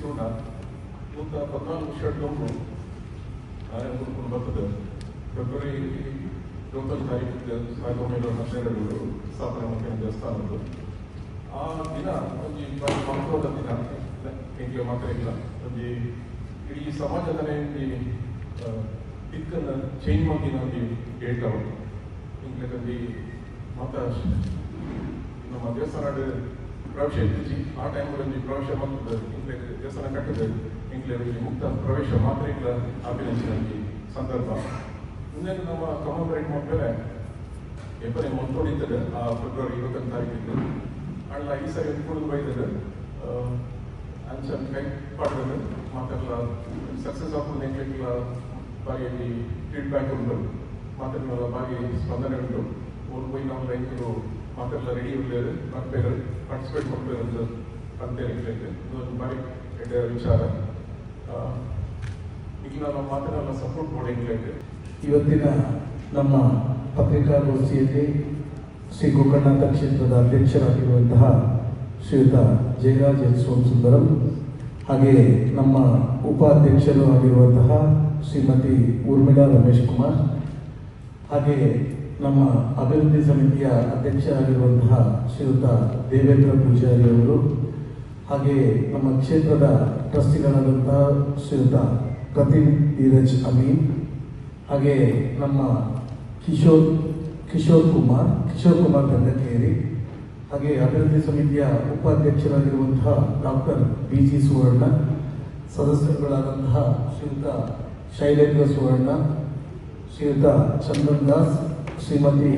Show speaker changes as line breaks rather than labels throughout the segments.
ಕೂಡ ಮುಂತ 14 ವರ್ಷದೊಂದು ನಾನು ಹುಡುಕೊಂಡು ಬರ್ತದೆ ಫೆಬ್ರವರಿ 20 ತಾರೀಕು 1912 ಸ್ಥಾಪನೆ ಮಾಡಿದ ದೇವಸ್ಥಾನದ್ದು ಆ ದಿನ ಒಂದು ಮಹತ್ವದ ದಿನ ಹೆಂಗೆ ಮಾತ್ರ ಇಲ್ಲ ಒಂದು ಇಡೀ ಸಮಾಜದನೇ ದಿಕ್ಕನ್ನು ಚೇಂಜ್ ಮಾಡಿ ನಾವು ಹೇಳ್ತಾವೆ ಹಿಂಗೆ ಮಾತ ನಮ್ಮ ದೇವಸ್ಥಾನ ಪ್ರವೇಶ ಇರ್ತಿಸಿ ಆ ಟೈಮಲ್ಲಿ ಪ್ರವೇಶ ಮಾಡ್ತದೆ ಹಿಂಗೆ ದೇವಸ್ಥಾನ ಕಟ್ಟದೆ ಹಿಂಗೆ ಮುಕ್ತ ಪ್ರವೇಶ ಮಾತ್ರ ಇಲ್ಲ ಅಭಿನಯಿಸಿದ ಸಂದರ್ಭ ಮುಂದೆ ನಮ್ಮ ಕಮಮರೇಟ್ ಮಾಡ್ತಾರೆ ಎಬ್ಬರೇ ಮೊದಲಿದ್ದರೆ ಆ ಫೆಬ್ರವರಿ 20 ತಾರೀಕಿದ್ದು ಅಣ್ಣ ಈ ಸರಿ ಕುಡಿದು ಬೈದರೆ ಅಂಚನ್ ಕೈ ಪಾಡ್ದು ಮಾತೆಲ್ಲ ಸಕ್ಸಸ್ ಆಗ್ತದೆ ಹೆಂಗೆಲ್ಲ ಬಾರಿಯಲ್ಲಿ ಫೀಡ್ಬ್ಯಾಕ್ ಉಂಟು ಮಾತೆಲ್ಲ ಬಾರಿ ಸ್ಪಂದನೆ ಉಂಟು ಅವ್ರು ಹೋಗಿ ನಾವು ರೈತರು ಮಾತೆಲ್ಲ ರೆಡಿ ಇರಲಿಲ್ಲ ಮಾಡ್ತಾರೆ ಪಾರ್ಟಿಸಿಪೇಟ್ ಮಾಡ್ತಾರೆ ಅಂತ ಅಂತೇಳಿ ಇದೊಂದು ಬಾರಿ ಕೆಟ್ಟ ವಿಚಾರ ಈಗ ನಾವು ಮಾತನ್ನೆಲ್ಲ ಸಪೋರ್ಟ್ ಮಾಡಿ ಹೆಂಗೆ
ಇವತ್ತಿನ ನಮ್ಮ ಪತ್ರಿಕಾಗೋಷ್ಠಿಯಲ್ಲಿ ಶ್ರೀ ಗೋಕರ್ಣನಾಥ ಕ್ಷೇತ್ರದ ಅಧ್ಯಕ್ಷರಾಗಿರುವಂತಹ ಶ್ರೀಯುತ ಜಯರಾಜ್ ಎಲ್ ಸೋಮಸುಂದರಂ, ಹಾಗೆಯೇ ನಮ್ಮ ಉಪಾಧ್ಯಕ್ಷರು ಆಗಿರುವಂತಹ ಶ್ರೀಮತಿ ಊರ್ಮಿಳಾ ರಮೇಶ್ ಕುಮಾರ್, ಹಾಗೆಯೇ ನಮ್ಮ ಅಭಿವೃದ್ಧಿ ಸಮಿತಿಯ ಅಧ್ಯಕ್ಷರಾಗಿರುವಂತಹ ಶ್ರೀಯುತ ದೇವೇಂದ್ರ ಪೂಜಾರಿ ಅವರು, ಹಾಗೆಯೇ ನಮ್ಮ ಕ್ಷೇತ್ರದ ಟ್ರಸ್ಟಿಗಳಾದಂತಹ ಶ್ರೀಯುತ ಪ್ರತಿಮ್ ಧೀರಜ್ ಅಮೀನ್, ಹಾಗೆಯೇ ನಮ್ಮ ಕಿಶೋರ್ ಕುಮಾರ್ ಗಂಗಕೇರಿ, ಹಾಗೆ ಅಭಿವೃದ್ಧಿ ಸಮಿತಿಯ ಉಪಾಧ್ಯಕ್ಷರಾಗಿರುವಂತಹ ಡಾಕ್ಟರ್ BG ಸುವರ್ಣ, ಸದಸ್ಯರುಗಳಾದಂತಹ ಶ್ರೀಯುತ ಶೈಲೇಂದ್ರ ಸುವರ್ಣ, ಶ್ರೀಯುತ ಚಂದನ್ ದಾಸ್, ಶ್ರೀಮತಿ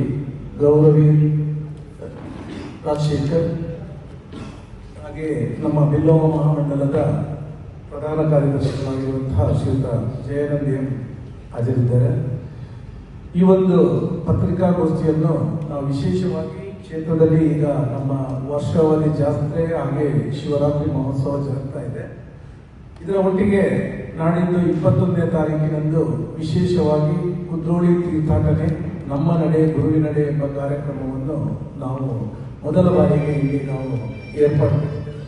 ಗೌರವಿ ರಾಜಶೇಖರ್, ಹಾಗೆ ನಮ್ಮ ಬಿಲ್ಲವ ಮಹಾಮಂಡಲದ ಪ್ರಧಾನ ಕಾರ್ಯದರ್ಶಿಗಳಾಗಿರುವಂತಹ ಶ್ರೀಯುತ ಜಯಾನಂದ್ ಎಂ ಹಾಜರಿದ್ದಾರೆ. ಈ ಒಂದು ಪತ್ರಿಕಾಗೋಷ್ಠಿಯನ್ನು ನಾವು ವಿಶೇಷವಾಗಿ ಕ್ಷೇತ್ರದಲ್ಲಿ ಈಗ ನಮ್ಮ ವರ್ಷಾವಧಿ ಜಾತ್ರೆ ಹಾಗೆ ಶಿವರಾತ್ರಿ ಮಹೋತ್ಸವ ಜರುಗ್ತಾ ಇದೆ. ಇದರ ಒಟ್ಟಿಗೆ ನಾಡಿದ್ದು 21ನೇ ತಾರೀಕಿನಂದು ವಿಶೇಷವಾಗಿ ಕುದ್ರೋಳಿ ತೀರ್ಥಾಟನೆ ನಮ್ಮ ನಡೆ ಗುರುವಿನಡೆ ಎಂಬ ಕಾರ್ಯಕ್ರಮವನ್ನು ನಾವು ಮೊದಲ ಬಾರಿಗೆ ಇಲ್ಲಿ ನಾವು ಏರ್ಪಾಡು ಮಾಡಿದ್ದೇವೆ.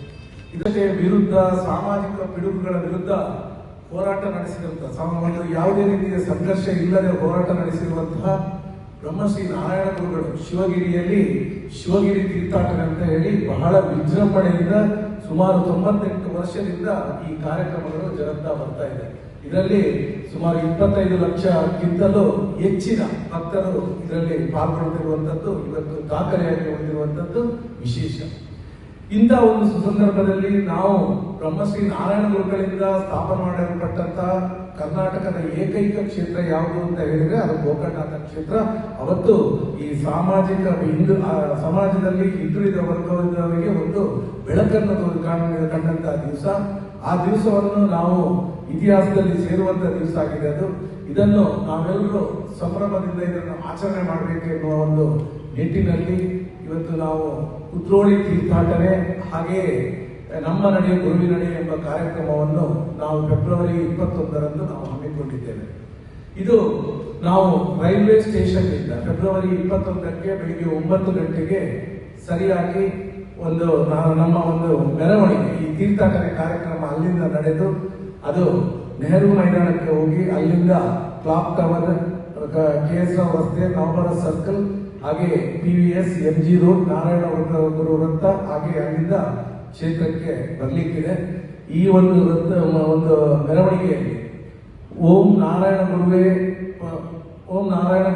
ಇದಕ್ಕೆ ವಿರುದ್ಧ ಸಾಮಾಜಿಕ ಪಿಡುಗುಗಳ ವಿರುದ್ಧ ಹೋರಾಟ ನಡೆಸಿದಂತಹ ಒಂದು ಯಾವುದೇ ರೀತಿಯ ಸಂಘರ್ಷ ಇಲ್ಲದೆ ಹೋರಾಟ ನಡೆಸಿರುವಂತಹ ಬ್ರಹ್ಮಶ್ರೀ ನಾರಾಯಣ ಗುರುಗಳು ಶಿವಗಿರಿ ತೀರ್ಥಾಟನೆ ಅಂತ ಹೇಳಿ ಬಹಳ ವಿಜೃಂಭಣೆಯಿಂದ ಸುಮಾರು 98 ವರ್ಷದಿಂದ ಈ ಕಾರ್ಯಕ್ರಮಗಳು ಜರುಗ್ತಾ ಬರ್ತಾ ಇದೆ. ಇದರಲ್ಲಿ ಸುಮಾರು 25 ಲಕ್ಷಕ್ಕಿಂತಲೂ ಹೆಚ್ಚಿನ ಭಕ್ತರು ಇದರಲ್ಲಿ ಪಾಲ್ಗೊಳ್ಳುತ್ತಿರುವಂತದ್ದು ಇವತ್ತು ದಾಖಲೆಯಾಗಿ ಉಳಿದಿರುವಂತದ್ದು ವಿಶೇಷ. ಇಂಥ ಒಂದು ಸಂದರ್ಭದಲ್ಲಿ ನಾವು ಬ್ರಹ್ಮಶ್ರೀ ನಾರಾಯಣ ಗುರುಗಳಿಂದ ಸ್ಥಾಪನೆ ಮಾಡಲ್ಪಟ್ಟಂತಹ ಕರ್ನಾಟಕದ ಏಕೈಕ ಕ್ಷೇತ್ರ ಯಾವುದು ಅಂತ ಹೇಳಿದ್ರೆ ಅದು ಗೋಕರ್ಣನಾಥ ಕ್ಷೇತ್ರ. ಅವತ್ತು ಈ ಸಮಾಜದಲ್ಲಿ ಹಿಂದುಳಿದ ವರ್ಗದವರಿಗೆ ಒಂದು ಬೆಳಕನ್ನು ಕಂಡಂತಹ ದಿವಸ. ಆ ದಿವಸವನ್ನು ನಾವು ಇತಿಹಾಸದಲ್ಲಿ ಸೇರುವಂತಹ ದಿವಸ ಆಗಿದೆ ಅದು. ಇದನ್ನು ನಾವೆಲ್ಲರೂ ಸಂಭ್ರಮದಿಂದ ಇದನ್ನು ಆಚರಣೆ ಮಾಡಬೇಕು ಎನ್ನುವ ಒಂದು ನಿಟ್ಟಿನಲ್ಲಿ ಇವತ್ತು ನಾವು ಕುದ್ರೋಳಿ ತೀರ್ಥಾಟನೆ ಹಾಗೆಯೇ ನಮ್ಮ ನಡೆ ಗುರುವಿನಡೆ ಎಂಬ ಕಾರ್ಯಕ್ರಮವನ್ನು ನಾವು ಫೆಬ್ರವರಿ 21ರಂದು ನಾವು ಹಮ್ಮಿಕೊಂಡಿದ್ದೇವೆ. ಇದು ನಾವು ರೈಲ್ವೆ ಸ್ಟೇಷನ್ ಇಂದ ಫೆಬ್ರವರಿ 21ಕ್ಕೆ ಬೆಳಿಗ್ಗೆ 9 ಗಂಟೆಗೆ ಸರಿಯಾಗಿ ನಮ್ಮ ಒಂದು ಮೆರವಣಿಗೆ ಈ ತೀರ್ಥಾಟನೆ ಕಾರ್ಯಕ್ರಮ ಅಲ್ಲಿಂದ ನಡೆದು ಅದು ನೆಹರು ಮೈದಾನಕ್ಕೆ ಹೋಗಿ ಅಲ್ಲಿಂದ ಕ್ಲಾಕ್ ಟವರ್, KS ರಾವ್ ರಸ್ತೆ, ನವಬಾರ ಸರ್ಕಲ್, ಹಾಗೆ PVS MG road, Narayana Guru ವೃತ್ತ, ಹಾಗೆ ಅಲ್ಲಿಂದ ಕ್ಷೇತ್ರಕ್ಕೆ ಬರಲಿಕ್ಕಿದೆ. ಈ ಒಂದು ಮೆರವಣಿಗೆಯಲ್ಲಿ ಓಂ ನಾರಾಯಣ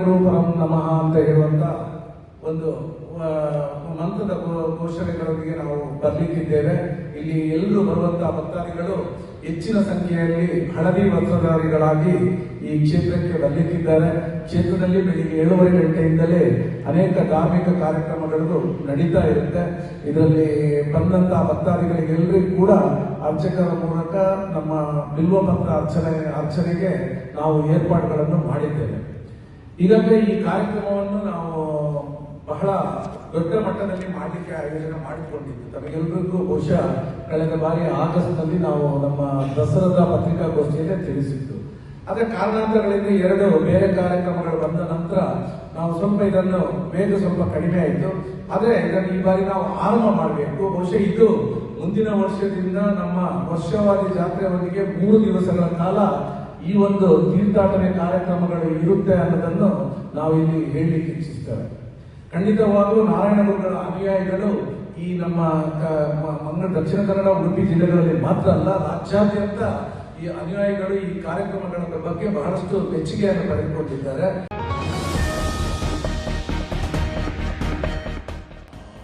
ಗುರು ಪರಂ ನಮಃ ಅಂತ ಹೇಳುವಂತ ಒಂದು ಮಂತ್ರದ ಘೋಷಣೆಗಳೊಂದಿಗೆ ನಾವು ಬರಲಿಕ್ಕಿದ್ದೇವೆ. ಇಲ್ಲಿ ಎಲ್ಲರೂ ಬರುವಂತಹ ಭಕ್ತಾದಿಗಳು ಹೆಚ್ಚಿನ ಸಂಖ್ಯೆಯಲ್ಲಿ ಹಳದಿ ವಸ್ತ್ರಧಾರಿಗಳಾಗಿ ಈ ಕ್ಷೇತ್ರಕ್ಕೆ ಬರಲಿಕ್ಕಿದ್ದಾರೆ. ಕ್ಷೇತ್ರದಲ್ಲಿ ಬೆಳಿಗ್ಗೆ 7:30 ಗಂಟೆಯಿಂದಲೇ ಅನೇಕ ಧಾರ್ಮಿಕ ಕಾರ್ಯಕ್ರಮಗಳು ನಡೀತಾ ಇರುತ್ತೆ. ಇದರಲ್ಲಿ ಬಂದಂತಹ ಭಕ್ತಾದಿಗಳಿಗೆಲ್ಲರಿಗೂ ಕೂಡ ಅರ್ಚಕರ ಮೂಲಕ ನಮ್ಮ ಬಿಲ್ವಪತ್ರ ಅರ್ಚನೆಗೆ ನಾವು ಏರ್ಪಾಡುಗಳನ್ನು ಮಾಡಿದ್ದೇವೆ. ಈಗಾಗಲೇ ಈ ಕಾರ್ಯಕ್ರಮವನ್ನು ನಾವು ಬಹಳ ದೊಡ್ಡ ಮಟ್ಟದಲ್ಲಿ ಮಾಡಲಿಕ್ಕೆ ಆಯೋಜನೆ ಮಾಡಿಕೊಂಡಿದ್ದು ತಮಗೆಲ್ಲರಿಗೂ ಬಹುಶಃ ಕಳೆದ ಬಾರಿ ಆಗಸ್ಟ್ನಲ್ಲಿ ನಾವು ನಮ್ಮ ದಸರಾದ ಪತ್ರಿಕಾಗೋಷ್ಠಿಯಲ್ಲೇ ತಿಳಿಸಿದ್ದು. ಅದರ ಕಾರಣಾಂತರಗಳಿಂದ 2 ಬೇರೆ ಕಾರ್ಯಕ್ರಮಗಳು ಬಂದ ನಂತರ ನಾವು ಸ್ವಲ್ಪ ಇದನ್ನು ಬೇಗ ಸ್ವಲ್ಪ ಕಡಿಮೆ ಆಯಿತು. ಆದರೆ ಇದನ್ನು ಈ ಬಾರಿ ನಾವು ಆರಂಭ ಮಾಡಬೇಕು. ಬಹುಶಃ ಇದು ಮುಂದಿನ ವರ್ಷದಿಂದ ನಮ್ಮ ವರ್ಷವಾದಿ ಜಾತ್ರೆಯೊಂದಿಗೆ 3 ದಿವಸಗಳ ಕಾಲ ಈ ಒಂದು ತೀರ್ಥಾಟನೆ ಕಾರ್ಯಕ್ರಮಗಳು ಇರುತ್ತೆ ಅನ್ನೋದನ್ನು ನಾವು ಇಲ್ಲಿ ಹೇಳಲಿಕ್ಕೆ ಇಚ್ಛಿಸ್ತೇವೆ. ಖಂಡಿತವಾಗಲೂ ನಾರಾಯಣಗುರುಗಳ ಅನುಯಾಯಿಗಳು ಈ ನಮ್ಮ ದಕ್ಷಿಣ ಕನ್ನಡ, ಉಡುಪಿ ಜಿಲ್ಲೆಗಳಲ್ಲಿ ಮಾತ್ರ ಅಲ್ಲ, ರಾಜ್ಯಾದ್ಯಂತ ಈ ಅನುಯಾಯಿಗಳು ಈ ಕಾರ್ಯಕ್ರಮಗಳ ಬಗ್ಗೆ ಬಹಳಷ್ಟು ಮೆಚ್ಚುಗೆಯನ್ನು ಪಡೆದುಕೊಂಡಿದ್ದಾರೆ.